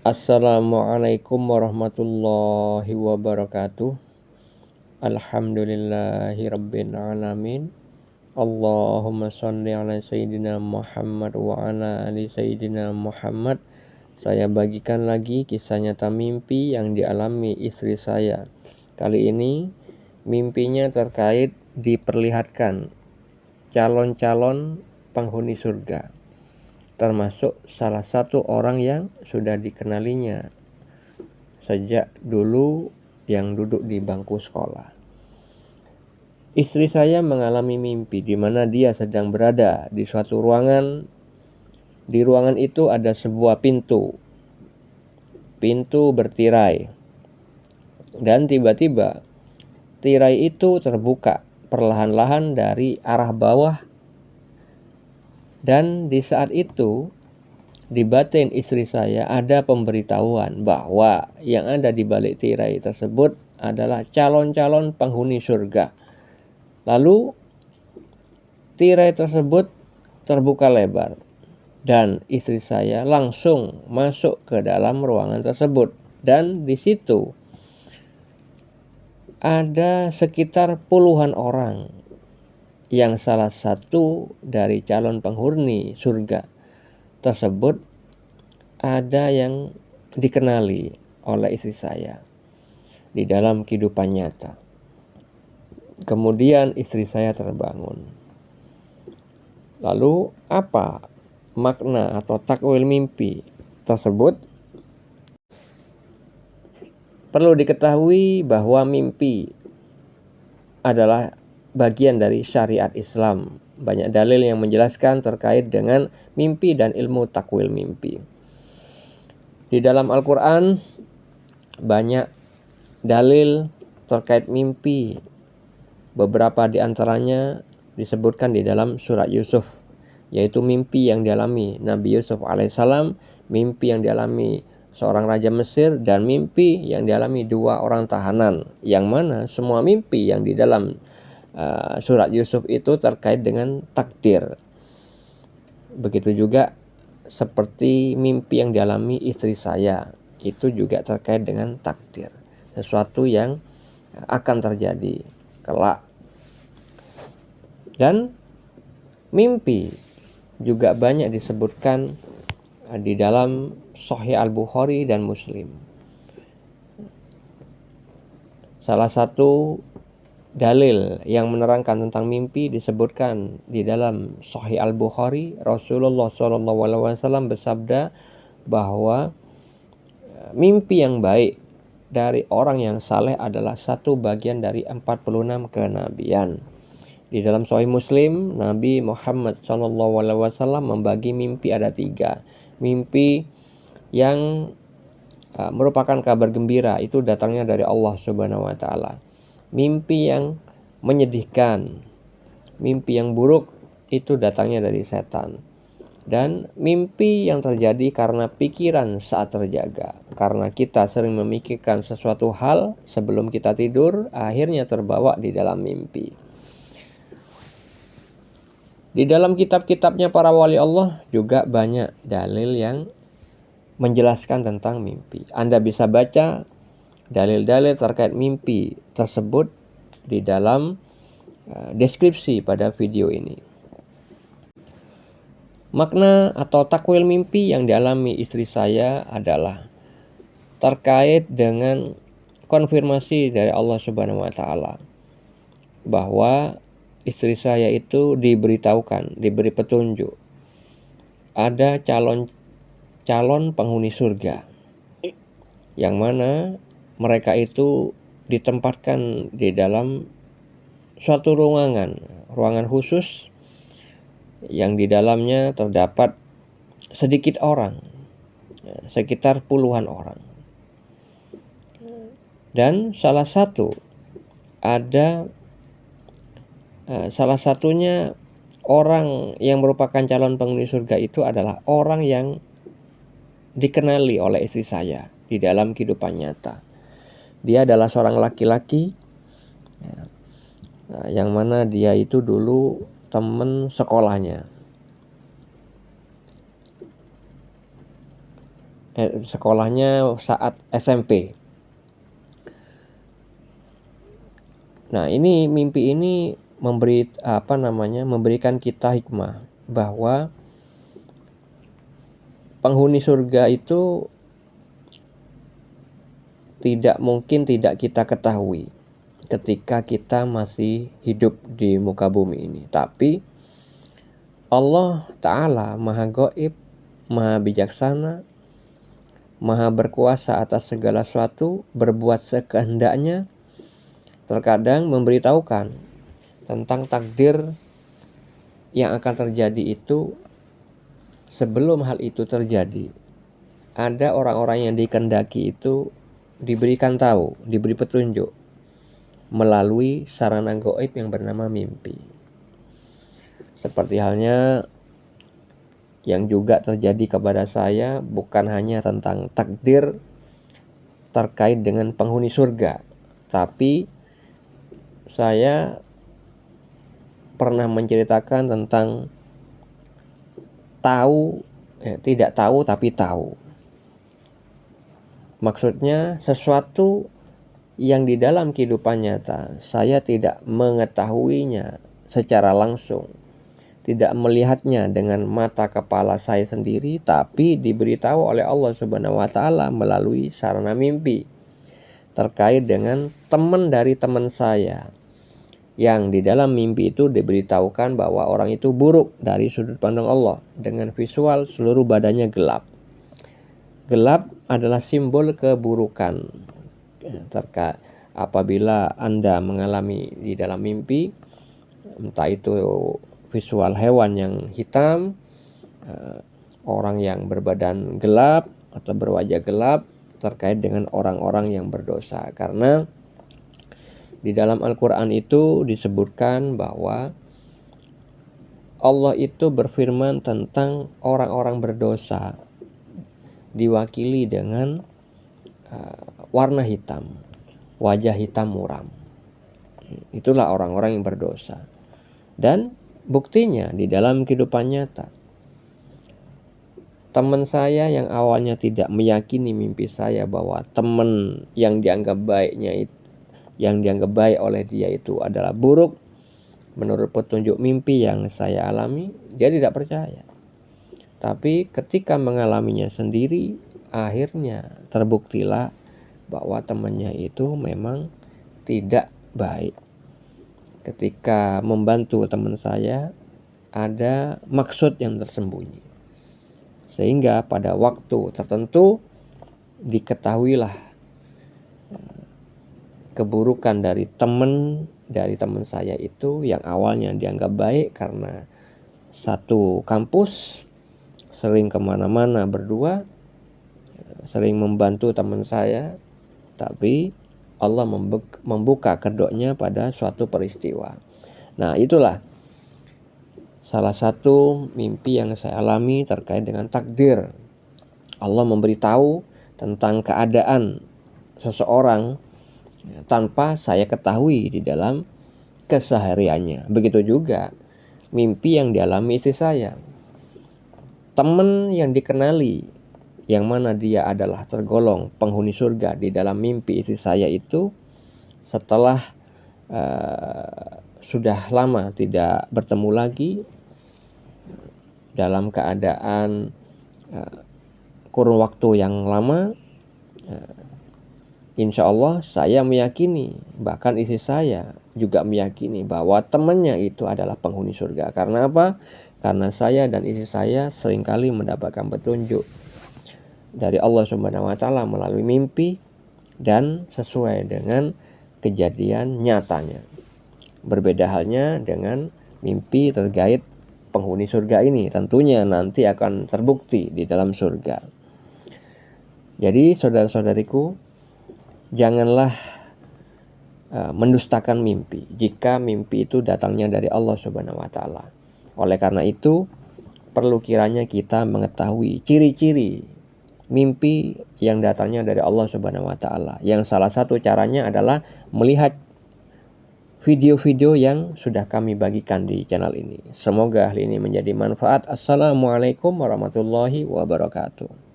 Assalamualaikum warahmatullahi wabarakatuh. Alhamdulillahi rabbil alamin. Allahumma sholli ala sayyidina Muhammad wa ala ali sayyidina Muhammad. Saya bagikan lagi kisah nyata mimpi yang dialami istri saya. Kali ini mimpinya terkait diperlihatkan calon-calon penghuni surga, termasuk salah satu orang yang sudah dikenalinya sejak dulu yang duduk di bangku sekolah. Istri saya mengalami mimpi di mana dia sedang berada di suatu ruangan. Di ruangan itu ada sebuah pintu bertirai, dan tiba-tiba tirai itu terbuka perlahan-lahan dari arah bawah, dan di saat itu di batin istri saya ada pemberitahuan bahwa yang ada di balik tirai tersebut adalah calon-calon penghuni surga. Lalu tirai tersebut terbuka lebar dan istri saya langsung masuk ke dalam ruangan tersebut, dan di situ ada sekitar puluhan orang yang salah satu dari calon penghuni surga tersebut ada yang dikenali oleh istri saya di dalam kehidupan nyata. Kemudian istri saya terbangun. Lalu apa makna atau takwil mimpi tersebut? Perlu diketahui bahwa mimpi adalah bagian dari syariat Islam. Banyak dalil yang menjelaskan terkait dengan mimpi dan ilmu takwil mimpi. Di dalam Al-Quran banyak dalil terkait mimpi. Beberapa di antaranya disebutkan di dalam surat Yusuf, yaitu mimpi yang dialami Nabi Yusuf alaihissalam, mimpi yang dialami seorang raja Mesir, dan mimpi yang dialami dua orang tahanan, yang mana semua mimpi yang di dalam surat Yusuf itu terkait dengan takdir. Begitu juga seperti mimpi yang dialami istri saya, itu juga terkait dengan takdir, sesuatu yang akan terjadi kelak. Dan mimpi juga banyak disebutkan di dalam Sahih Al-Bukhari dan Muslim. Salah satu dalil yang menerangkan tentang mimpi disebutkan di dalam Sahih Al-Bukhari. Rasulullah SAW bersabda bahwa mimpi yang baik dari orang yang saleh adalah satu bagian dari 46 kenabian. Di dalam Sahih Muslim, Nabi Muhammad SAW membagi mimpi ada 3. Mimpi yang merupakan kabar gembira, itu datangnya dari Allah Subhanahu wa Ta'ala. Mimpi yang menyedihkan, mimpi yang buruk, itu datangnya dari setan. Dan mimpi yang terjadi karena pikiran saat terjaga, karena kita sering memikirkan sesuatu hal sebelum kita tidur, akhirnya terbawa di dalam mimpi. Di dalam kitab-kitabnya para wali Allah juga banyak dalil yang menjelaskan tentang mimpi. Anda bisa baca dalil-dalil terkait mimpi tersebut di dalam deskripsi pada video ini. Makna atau takwil mimpi yang dialami istri saya adalah terkait dengan konfirmasi dari Allah Subhanahu wa Ta'ala bahwa istri saya itu diberitahukan, diberi petunjuk, ada calon penghuni surga, yang mana mereka itu ditempatkan di dalam suatu ruangan khusus yang di dalamnya terdapat sedikit orang, sekitar puluhan orang. Dan salah satunya orang yang merupakan calon penghuni surga itu adalah orang yang dikenali oleh istri saya di dalam kehidupan nyata. Dia adalah seorang laki-laki yang mana dia itu dulu teman sekolahnya. sekolahnya saat SMP. Nah, ini mimpi ini memberikan kita hikmah bahwa penghuni surga itu tidak mungkin tidak kita ketahui ketika kita masih hidup di muka bumi ini. Tapi Allah Ta'ala Maha Gaib, Maha Bijaksana, Maha Berkuasa atas segala sesuatu, berbuat sekehendaknya, terkadang memberitahukan tentang takdir yang akan terjadi itu sebelum hal itu terjadi. Ada orang-orang yang dikehendaki itu diberikan tahu, diberi petunjuk melalui sarana gaib yang bernama mimpi. Seperti halnya yang juga terjadi kepada saya, bukan hanya tentang takdir terkait dengan penghuni surga, tapi saya pernah menceritakan tentang tidak tahu tapi tahu. Maksudnya sesuatu yang di dalam kehidupan nyata saya tidak mengetahuinya secara langsung, tidak melihatnya dengan mata kepala saya sendiri, tapi diberitahu oleh Allah Subhanahu wa Ta'ala melalui sarana mimpi terkait dengan teman dari teman saya, yang di dalam mimpi itu diberitahukan bahwa orang itu buruk dari sudut pandang Allah dengan visual seluruh badannya gelap. Gelap adalah simbol keburukan. Apabila Anda mengalami di dalam mimpi, entah itu visual hewan yang hitam, orang yang berbadan gelap atau berwajah gelap, terkait dengan orang-orang yang berdosa. Karena di dalam Al-Quran itu disebutkan bahwa Allah itu berfirman tentang orang-orang berdosa diwakili dengan warna hitam, wajah hitam muram. Itulah orang-orang yang berdosa. Dan buktinya di dalam kehidupan nyata, teman saya yang awalnya tidak meyakini mimpi saya bahwa teman yang dianggap baik oleh dia itu adalah buruk menurut petunjuk mimpi yang saya alami, dia tidak percaya. Tapi ketika mengalaminya sendiri, akhirnya terbuktilah bahwa temannya itu memang tidak baik. Ketika membantu teman saya, ada maksud yang tersembunyi. Sehingga pada waktu tertentu diketahuilah keburukan dari teman saya itu yang awalnya dianggap baik karena satu kampus, sering kemana-mana berdua, sering membantu teman saya, tapi Allah membuka kedoknya pada suatu peristiwa. Nah, itulah salah satu mimpi yang saya alami terkait dengan takdir. Allah memberitahu tentang keadaan seseorang tanpa saya ketahui di dalam kesehariannya. Begitu juga mimpi yang dialami istri saya. Teman yang dikenali, yang mana dia adalah tergolong penghuni surga di dalam mimpi istri saya itu, setelah sudah lama tidak bertemu lagi, dalam keadaan kurun waktu yang lama, insya Allah saya meyakini, bahkan istri saya juga meyakini bahwa temannya itu adalah penghuni surga. Karena apa? Karena saya dan istri saya seringkali mendapatkan petunjuk dari Allah Subhanahu wa Ta'ala melalui mimpi dan sesuai dengan kejadian nyatanya. Berbeda halnya dengan mimpi terkait penghuni surga ini, tentunya nanti akan terbukti di dalam surga. Jadi saudara-saudariku, janganlah mendustakan mimpi jika mimpi itu datangnya dari Allah Subhanahu wa Ta'ala. Oleh karena itu, perlu kiranya kita mengetahui ciri-ciri mimpi yang datangnya dari Allah Subhanahu wa Ta'ala. Yang salah satu caranya adalah melihat video-video yang sudah kami bagikan di channel ini. Semoga hal ini menjadi manfaat. Assalamualaikum warahmatullahi wabarakatuh.